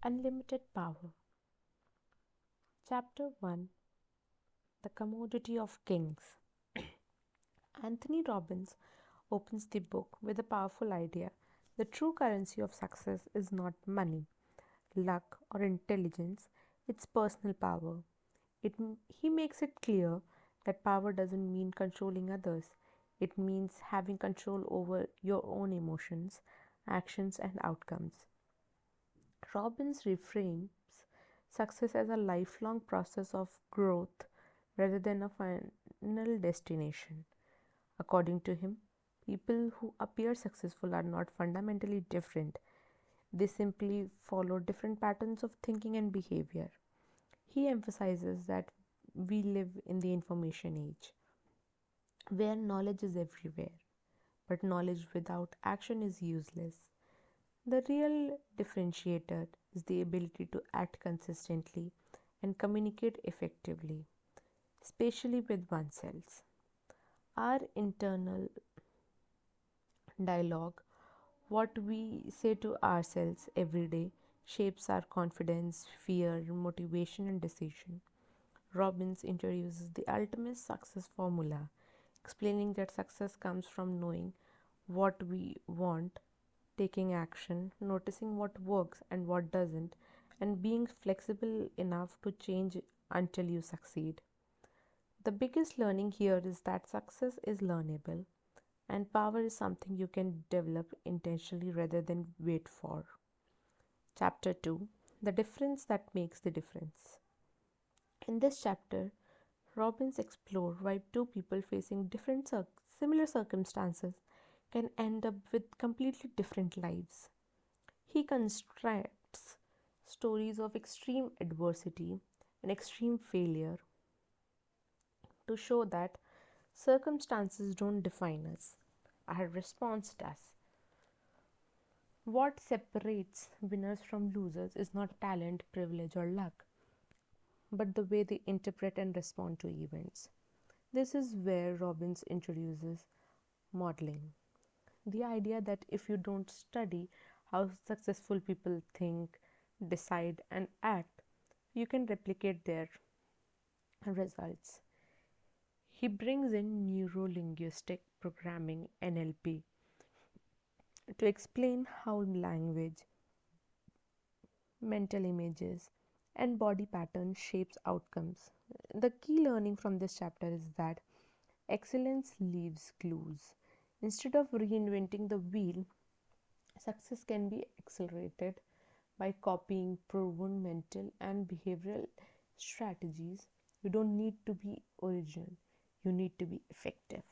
Unlimited Power. Chapter 1. The Commodity of Kings. Anthony Robbins opens the book with a powerful idea. The true currency of success is not money, luck, or intelligence, it's personal power. He makes it clear that power doesn't mean controlling others, it means having control over your own emotions, actions, and outcomes. Robbins reframes success as a lifelong process of growth rather than a final destination. According to him, people who appear successful are not fundamentally different, they simply follow different patterns of thinking and behavior. He emphasizes that we live in the information age where knowledge is everywhere, but knowledge without action is useless. The real differentiator is the ability to act consistently and communicate effectively, especially with oneself. Our internal dialogue, what we say to ourselves every day, shapes our confidence, fear, motivation, and decision. Robbins introduces the ultimate success formula, explaining that success comes from knowing what we want, taking action, noticing what works and what doesn't, and being flexible enough to change until you succeed. The biggest learning here is that success is learnable and power is something you can develop intentionally rather than wait for. Chapter 2. The difference that makes the difference. In this chapter, Robbins explored why two people facing similar circumstances can end up with completely different lives. He constructs stories of extreme adversity and extreme failure to show that circumstances don't define us, our response does. What separates winners from losers is not talent, privilege, or luck, but the way they interpret and respond to events. This is where Robbins introduces modeling. The idea that if you don't study how successful people think, decide, and act, you can replicate their results. He brings in neuro linguistic programming NLP to explain how language, mental images, and body patterns shapes outcomes. The key learning from this chapter is that excellence leaves clues. Instead of reinventing the wheel, success can be accelerated by copying proven mental and behavioral strategies. You don't need to be original, you need to be effective.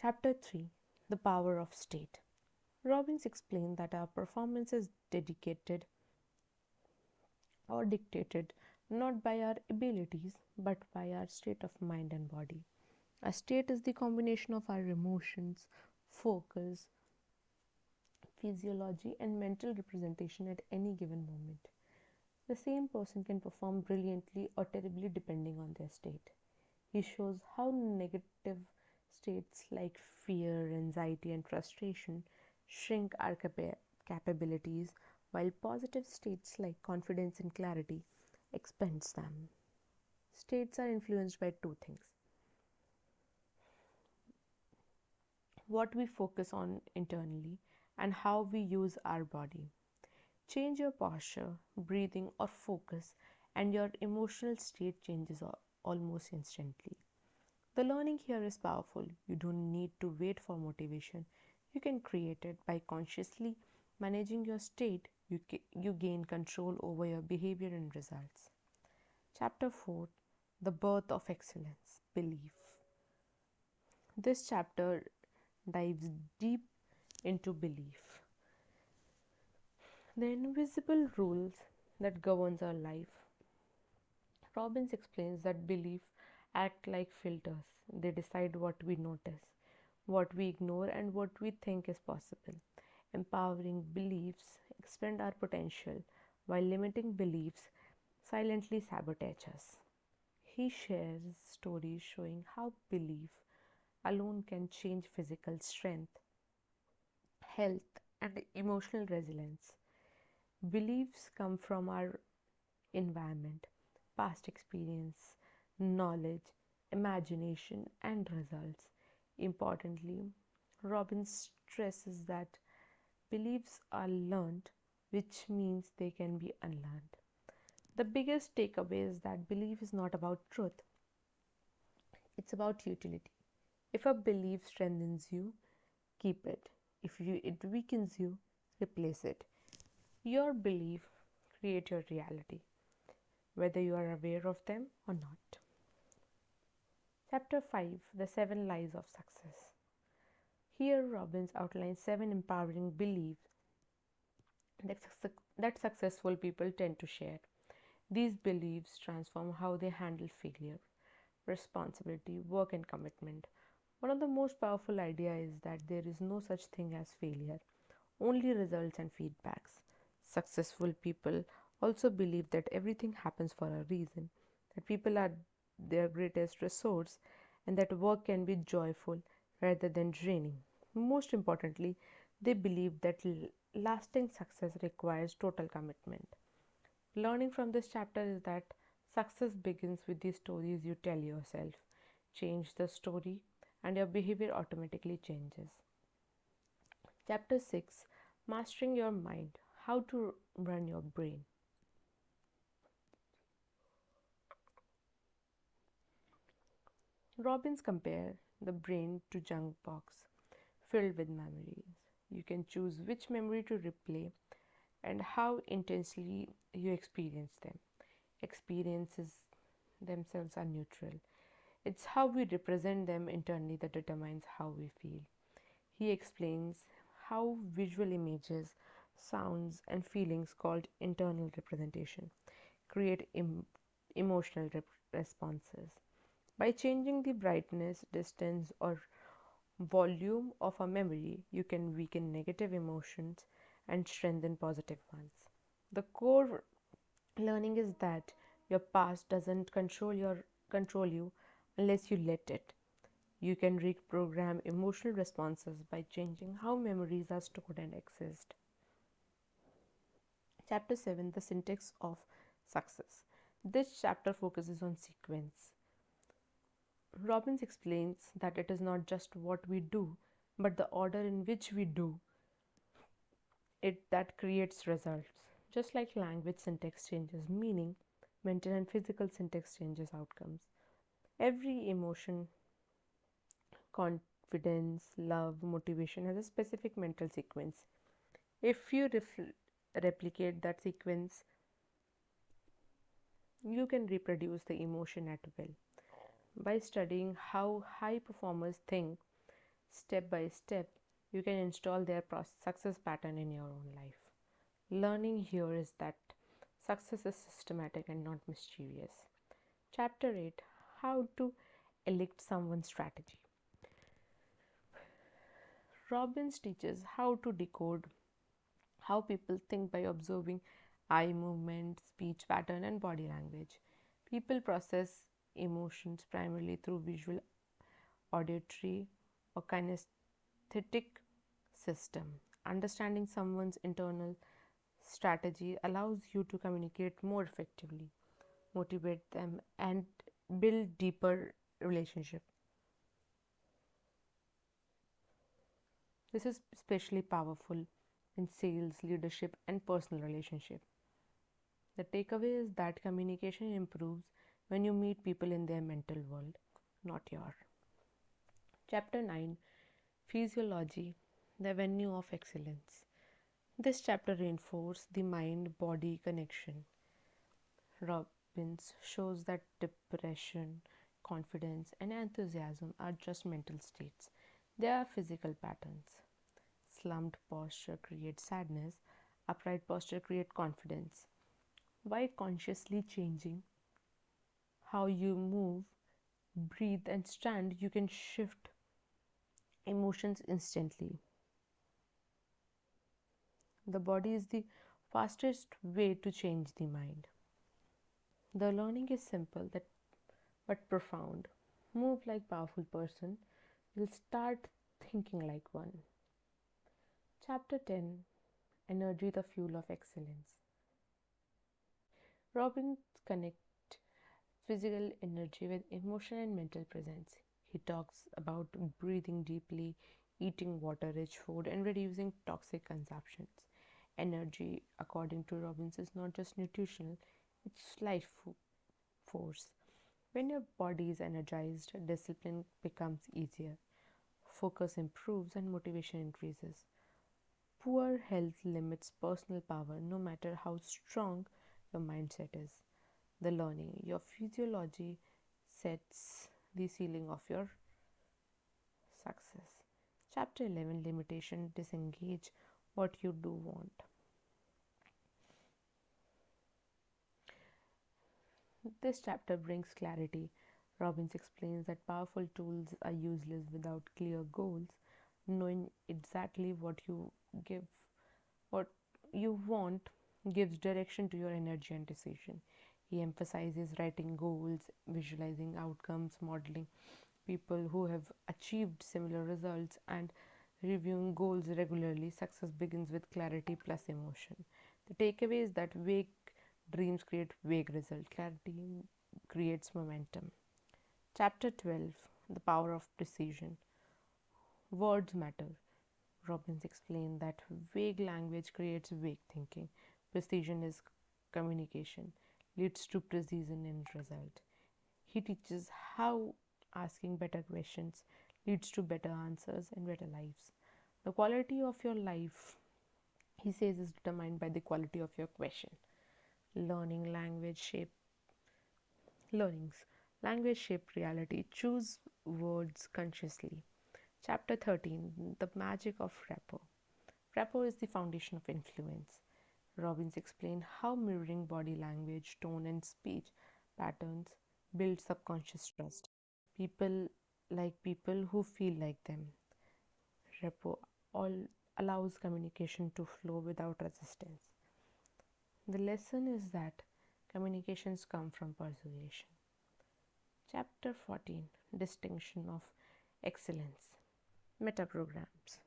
Chapter 3. The Power of State. Robbins explained that our performance is dedicated or dictated not by our abilities but by our state of mind and body. A state is the combination of our emotions, focus, physiology, and mental representation at any given moment. The same person can perform brilliantly or terribly depending on their state. He shows how negative states like fear, anxiety, and frustration shrink our capabilities, while positive states like confidence and clarity expands them. States are influenced by two things: what we focus on internally and how we use our body. Change your posture, breathing, or focus, and your emotional state changes almost instantly. The learning here is powerful. You don't need to wait for motivation. You can create it by consciously managing your state. You gain control over your behavior and results. Chapter 4. The Birth of Excellence. Belief. This chapter dives deep into belief, the invisible rules that governs our life. Robbins explains that belief act like filters. They decide what we notice, what we ignore, and what we think is possible. Empowering beliefs expand our potential, while limiting beliefs silently sabotage us. He shares stories showing how belief alone can change physical strength, health, and emotional resilience. Beliefs come from our environment, past experience, knowledge, imagination, and results. Importantly, Robbins stresses that beliefs are learned, which means they can be unlearned. The biggest takeaway is that belief is not about truth, it's about utility. If a belief strengthens you, keep it. It weakens you, replace it. Your belief create your reality, whether you are aware of them or not. Chapter 5: The 7 Lies of Success. Here, Robbins outlines 7 empowering beliefs that successful people tend to share. These beliefs transform how they handle failure, responsibility, work, and commitment. One of the most powerful ideas is that there is no such thing as failure, only results and feedbacks. Successful people also believe that everything happens for a reason, that people are their greatest resource, and that work can be joyful rather than draining. Most importantly, they believe that lasting success requires total commitment. Learning from this chapter is that success begins with the stories you tell yourself. Change the story, and your behavior automatically changes. Chapter 6: Mastering Your Mind: How to Run Your Brain. Robbins compare the brain to junk box filled with memories. You can choose which memory to replay and how intensely you experience them. Experiences themselves are neutral. It's how we represent them internally that determines how we feel. He explains how visual images, sounds, and feelings called internal representation create emotional responses. By changing the brightness, distance, or volume of a memory, you can weaken negative emotions and strengthen positive ones. The core learning is that your past doesn't control you unless you let it. You can reprogram emotional responses by changing how memories are stored and accessed. Chapter 7: The Syntax of Success. This chapter focuses on sequence. Robbins explains that it is not just what we do, but the order in which we do it that creates results. Just like language syntax changes meaning, mental and physical syntax changes outcomes. Every emotion, confidence, love, motivation has a specific mental sequence. If you replicate that sequence, you can reproduce the emotion at will. By studying how high performers think step by step, you can install their success pattern in your own life. Learning here is that success is systematic and not mischievous. Chapter 8: How to Elect Someone's Strategy. Robbins teaches how to decode how people think by observing eye movement, speech pattern, and body language. People process emotions primarily through visual, auditory, or kinesthetic system. Understanding someone's internal strategy allows you to communicate more effectively, motivate them, and build deeper relationship. This is especially powerful in sales, leadership, and personal relationship. The takeaway is that communication improves when you meet people in their mental world, not your. Chapter 9: Physiology, the Venue of Excellence. This chapter reinforces the mind body connection. Robbins shows that depression, confidence, and enthusiasm are just mental states, they are physical patterns. Slumped posture creates sadness, upright posture creates confidence. By consciously changing how you move, breathe, and stand, you can shift emotions instantly. The body is the fastest way to change the mind. The learning is simple that but profound. Move like powerful person, you'll start thinking like one. Chapter 10: Energy, the fuel of excellence. Robbins connect physical energy with emotional and mental presence. He talks about breathing deeply, eating water rich food, and reducing toxic consumptions. Energy, according to Robbins, is not just nutritional, it's force. When your body is energized, discipline becomes easier, focus improves, and motivation increases. Poor health limits personal power no matter how strong your mindset is. The learning, your physiology sets the ceiling of your success. Chapter 11, Limitation, Disengage what you do want. This chapter brings clarity. Robbins explains that powerful tools are useless without clear goals. Knowing exactly give what you want gives direction to your energy and decision. He emphasizes writing goals, visualizing outcomes, modeling people who have achieved similar results, and reviewing goals regularly. Success begins with clarity plus emotion. The takeaway is that vague dreams create vague results. Clarity creates momentum. Chapter 12, The Power of Precision. Words matter. Robbins explained that vague language creates vague thinking. Precision is communication, leads to precision in result. He teaches how asking better questions leads to better answers and better lives. The quality of your life, he says, is determined by the quality of your question. Learning language shape learnings. Language shape reality. Choose words consciously. Chapter 13, The Magic of Rapport. Rapport is the foundation of influence. Robbins explained how mirroring body language, tone, and speech patterns build subconscious trust. People like people who feel like them. Rapport all allows communication to flow without resistance. The lesson is that communications come from persuasion. Chapter 14, Distinction of Excellence. Metaprograms.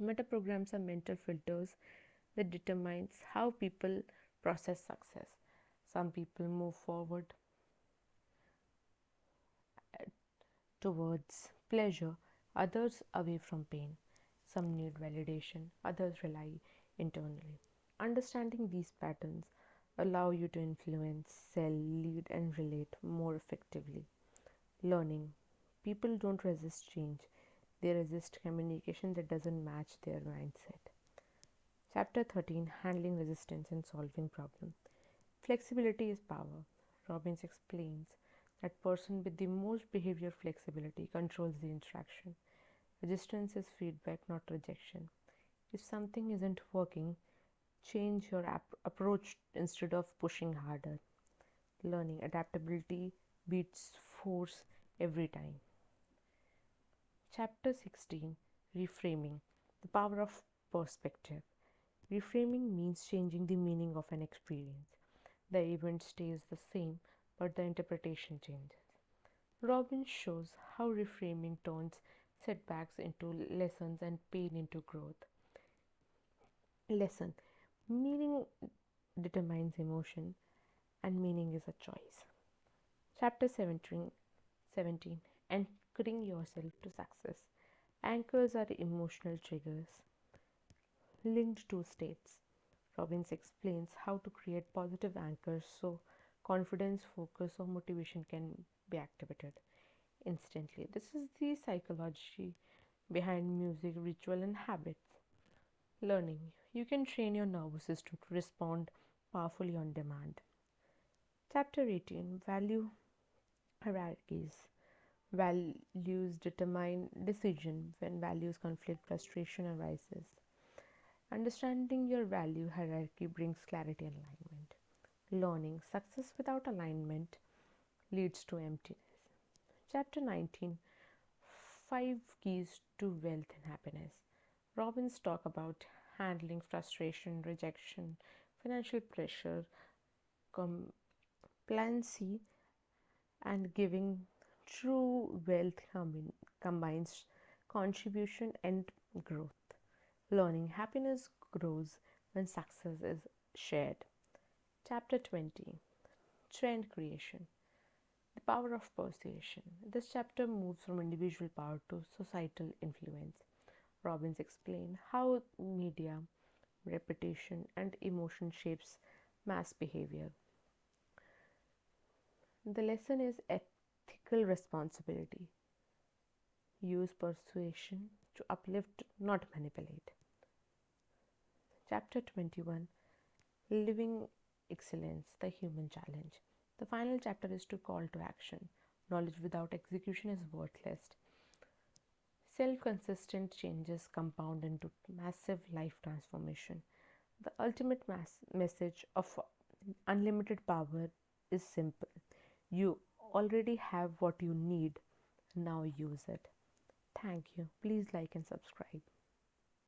Metaprograms are mental filters that determines how people process success. Some people move forward towards pleasure, others away from pain. Some need validation, others rely internally. Understanding these patterns allow you to influence, sell, lead and relate more effectively. Learning. People don't resist change. They resist communication that doesn't match their mindset. Chapter 13, Handling Resistance and Solving Problems. Flexibility is power. Robbins explains that person with the most behavior flexibility controls the interaction. Resistance is feedback, not rejection. If something isn't working, change your approach instead of pushing harder. Learning adaptability beats force every time. Chapter 16, Reframing, the Power of Perspective. Reframing means changing the meaning of an experience. The event stays the same, but the interpretation changes. Robbins shows how reframing turns setbacks into lessons and pain into growth. Lesson. Meaning determines emotion, and meaning is a choice. Chapter 17, Anchoring Yourself to Success. Anchors are emotional triggers linked to states. Robbins explains how to create positive anchors so confidence, focus, or motivation can be activated instantly. This is the psychology behind music, ritual, and habits. Learning. You can train your nervous system to respond powerfully on demand. Chapter 18, Value Hierarchies. Values determine decision. When values conflict, frustration arises. Understanding your value hierarchy brings clarity and alignment. Learning. Success without alignment leads to emptiness. Chapter 19, 5 Keys to Wealth and Happiness. Robbins talk about handling frustration, rejection, financial pressure, complacency, and giving. True wealth combines contribution and growth. Learning. Happiness grows when success is shared. Chapter 20, Trend Creation. The power of persuasion. This chapter moves from individual power to societal influence. Robbins explained how media, reputation, and emotion shapes mass behavior. The lesson is ethical responsibility. Use persuasion to uplift, not manipulate. Chapter 21, Living Excellence, the Human Challenge. The final chapter is to call to action. Knowledge without execution is worthless. Self-consistent changes compound into massive life transformation. The ultimate message of unlimited power is simple. You already have what you need. Now use it. Thank you. Please like and subscribe.